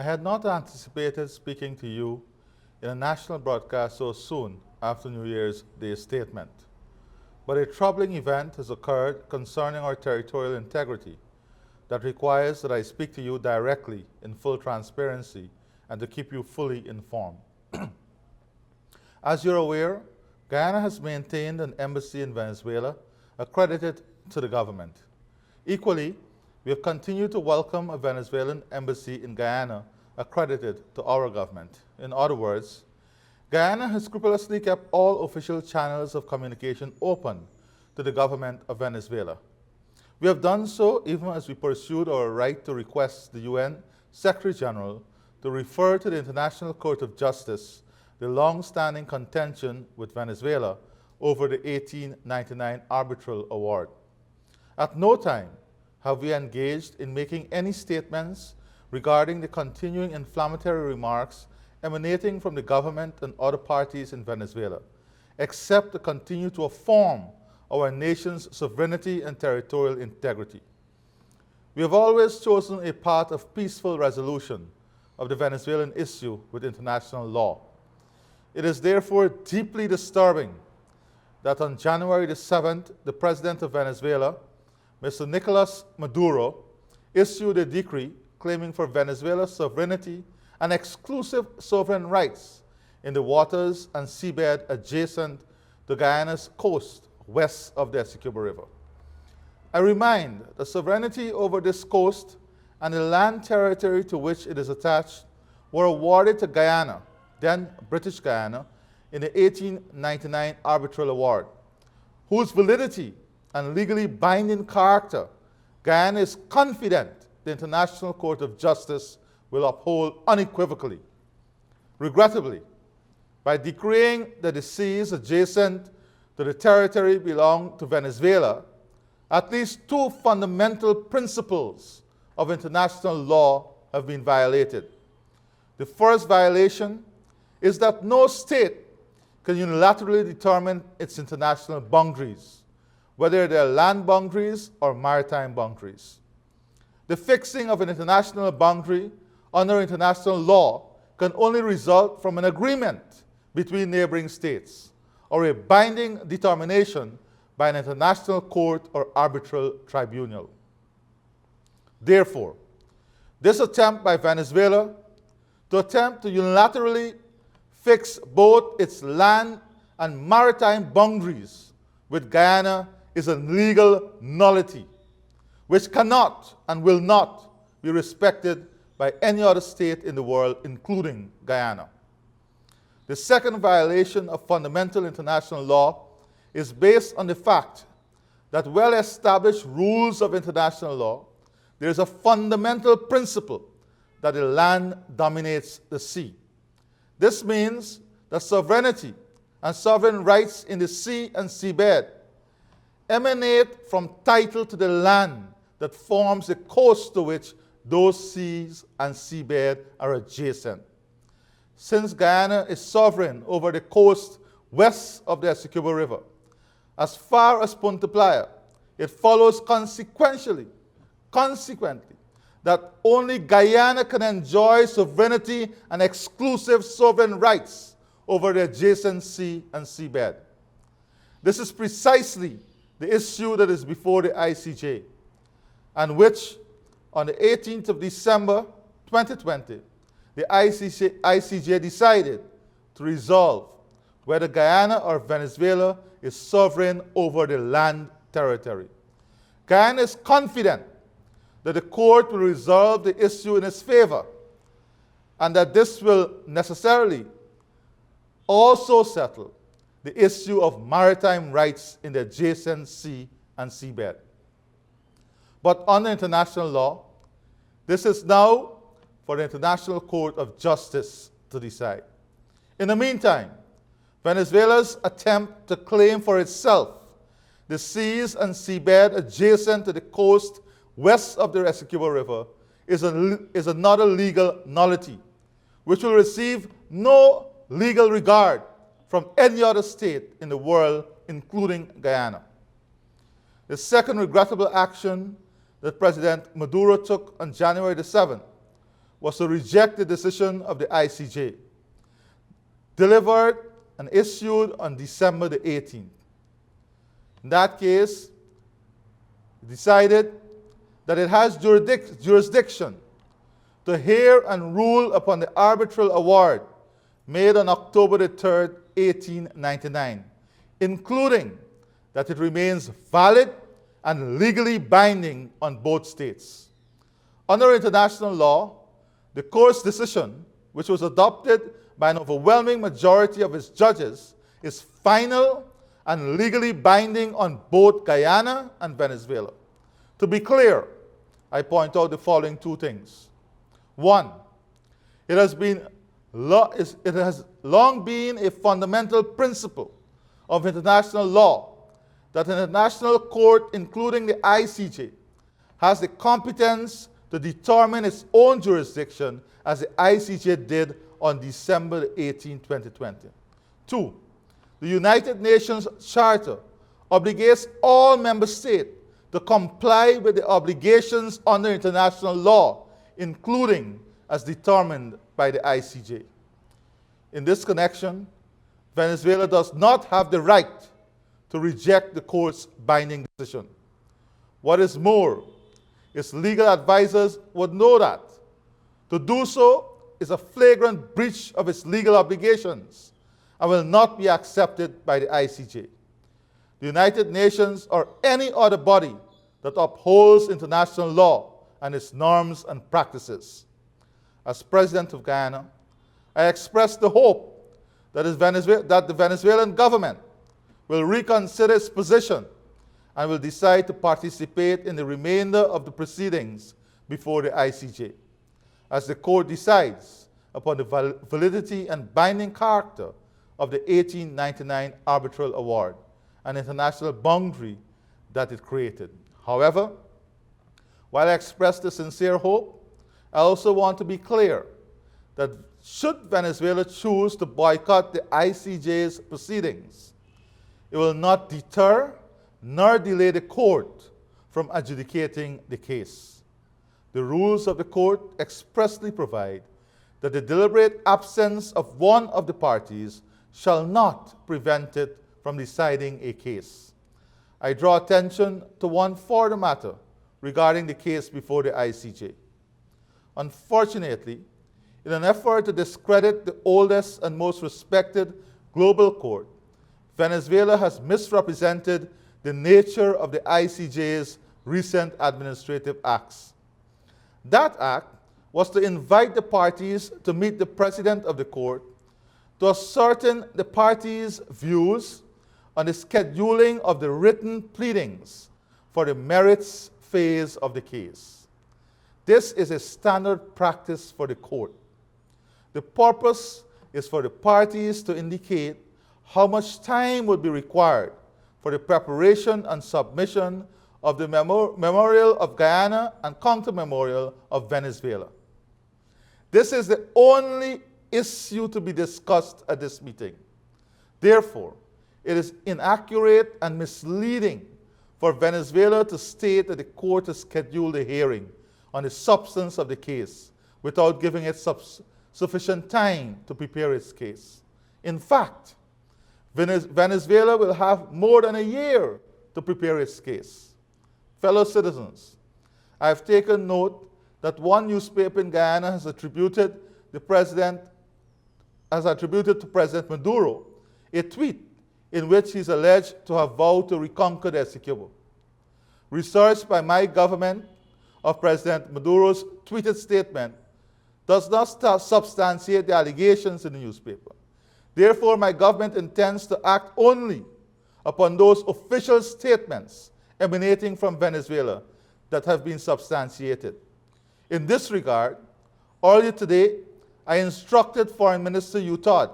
I had not anticipated speaking to you in a national broadcast so soon after New Year's Day statement. But a troubling event has occurred concerning our territorial integrity that requires that I speak to you directly in full transparency and to keep you fully informed. As you're aware, Guyana has maintained an embassy in Venezuela accredited to the government. Equally, we have continued to welcome a Venezuelan embassy in Guyana accredited to our government. In other words, Guyana has scrupulously kept all official channels of communication open to the government of Venezuela. We have done so even as we pursued our right to request the UN Secretary General to refer to the International Court of Justice the long-standing contention with Venezuela over the 1899 arbitral award. At no time have we engaged in making any statements regarding the continuing inflammatory remarks emanating from the government and other parties in Venezuela, except to continue to affirm our nation's sovereignty and territorial integrity. We have always chosen a path of peaceful resolution of the Venezuelan issue with international law. It is therefore deeply disturbing that on January the 7th, the President of Venezuela, Mr. Nicolas Maduro, issued a decree claiming for Venezuela's sovereignty and exclusive sovereign rights in the waters and seabed adjacent to Guyana's coast west of the Essequibo River. I remind that sovereignty over this coast and the land territory to which it is attached were awarded to Guyana, then British Guyana, in the 1899 arbitral award, whose validity and legally binding character Guyana is confident the International Court of Justice will uphold unequivocally. Regrettably, by decreeing that the seas adjacent to the territory belong to Venezuela, at least two fundamental principles of international law have been violated. The first violation is that no state can unilaterally determine its international boundaries, whether they are land boundaries or maritime boundaries. The fixing of an international boundary under international law can only result from an agreement between neighboring states or a binding determination by an international court or arbitral tribunal. Therefore, this attempt by Venezuela to unilaterally fix both its land and maritime boundaries with Guyana is a legal nullity, which cannot and will not be respected by any other state in the world, including Guyana. The second violation of fundamental international law is based on the fact that well-established rules of international law, there is a fundamental principle that the land dominates the sea. This means that sovereignty and sovereign rights in the sea and seabed emanate from title to the land that forms the coast to which those seas and seabed are adjacent. Since Guyana is sovereign over the coast west of the Essequibo River, as far as Punta Playa, it follows consequently, that only Guyana can enjoy sovereignty and exclusive sovereign rights over the adjacent sea and seabed. This is precisely the issue that is before the ICJ, and which, on the 18th of December 2020, the ICJ decided to resolve whether Guyana or Venezuela is sovereign over the land territory. Guyana is confident that the court will resolve the issue in its favor, and that this will necessarily also settle the issue of maritime rights in the adjacent sea and seabed. But under international law, this is now for the International Court of Justice to decide. In the meantime, Venezuela's attempt to claim for itself the seas and seabed adjacent to the coast west of the Essequibo River is another legal nullity, which will receive no legal regard from any other state in the world, including Guyana. The second regrettable action that President Maduro took on January the 7th was to reject the decision of the ICJ, delivered and issued on December the 18th. In that case, it decided that it has jurisdiction to hear and rule upon the arbitral award made on October the 3rd, 1899, including that it remains valid and legally binding on both states. Under international law, the court's decision, which was adopted by an overwhelming majority of its judges, is final and legally binding on both Guyana and Venezuela. To be clear, I point out the following two things. One, it has long been a fundamental principle of international law that an international court, including the ICJ, has the competence to determine its own jurisdiction, as the ICJ did on December 18, 2020. Two, the United Nations Charter obligates all member states to comply with the obligations under international law, including as determined by the ICJ. In this connection, Venezuela does not have the right to reject the court's binding decision. What is more, its legal advisors would know that. To do so is a flagrant breach of its legal obligations and will not be accepted by the ICJ. The United Nations or any other body that upholds international law and its norms and practices. As President of Guyana, I express the hope that the Venezuelan government will reconsider its position and will decide to participate in the remainder of the proceedings before the ICJ, as the court decides upon the validity and binding character of the 1899 arbitral award and international boundary that it created. However, while I express the sincere hope, I also want to be clear that should Venezuela choose to boycott the ICJ's proceedings, it will not deter nor delay the court from adjudicating the case. The rules of the court expressly provide that the deliberate absence of one of the parties shall not prevent it from deciding a case. I draw attention to one further matter regarding the case before the ICJ. Unfortunately, in an effort to discredit the oldest and most respected global court, Venezuela has misrepresented the nature of the ICJ's recent administrative acts. That act was to invite the parties to meet the president of the court to ascertain the parties' views on the scheduling of the written pleadings for the merits phase of the case. This is a standard practice for the court. The purpose is for the parties to indicate how much time would be required for the preparation and submission of the Memorial of Guyana and Counter Memorial of Venezuela. This is the only issue to be discussed at this meeting. Therefore, it is inaccurate and misleading for Venezuela to state that the court has scheduled a hearing on the substance of the case without giving it sufficient time to prepare its case. In fact, Venezuela will have more than a year to prepare its case. Fellow citizens, I have taken note that one newspaper in Guyana has attributed to President Maduro a tweet in which he is alleged to have vowed to reconquer the Essequibo. Research by my government of President Maduro's tweeted statement does not substantiate the allegations in the newspaper. Therefore, my government intends to act only upon those official statements emanating from Venezuela that have been substantiated. In this regard, earlier today, I instructed Foreign Minister Utod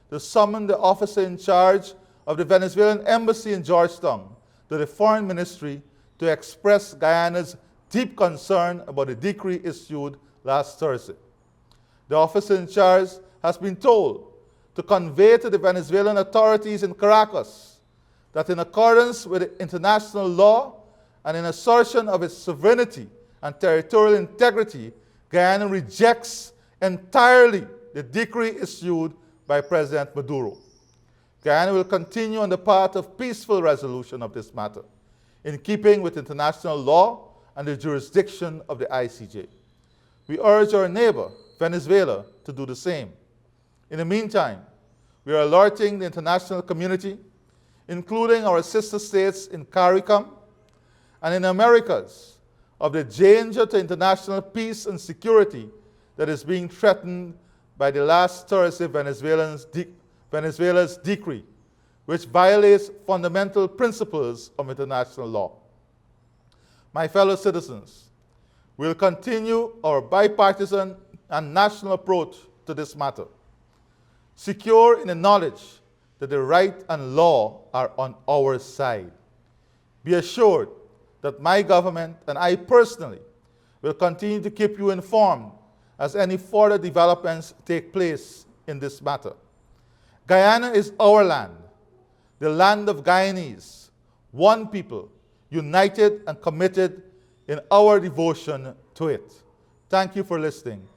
to summon the officer in charge of the Venezuelan embassy in Georgetown to the Foreign Ministry to express Guyana's deep concern about the decree issued last Thursday. The officer in charge has been told to convey to the Venezuelan authorities in Caracas that in accordance with international law and in assertion of its sovereignty and territorial integrity, Guyana rejects entirely the decree issued by President Maduro. Guyana will continue on the path of peaceful resolution of this matter, in keeping with international law and the jurisdiction of the ICJ. We urge our neighbor, Venezuela, to do the same. In the meantime, we are alerting the international community, including our sister states in CARICOM and in Americas, of the danger to international peace and security that is being threatened by the last Thursday Venezuela's decree, which violates fundamental principles of international law. My fellow citizens, we will continue our bipartisan and national approach to this matter, secure in the knowledge that the right and law are on our side. Be assured that my government and I personally will continue to keep you informed as any further developments take place in this matter. Guyana is our land, the land of Guyanese, one people, united and committed in our devotion to it. Thank you for listening.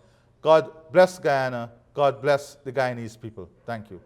God bless Guyana. God bless the Guyanese people. Thank you.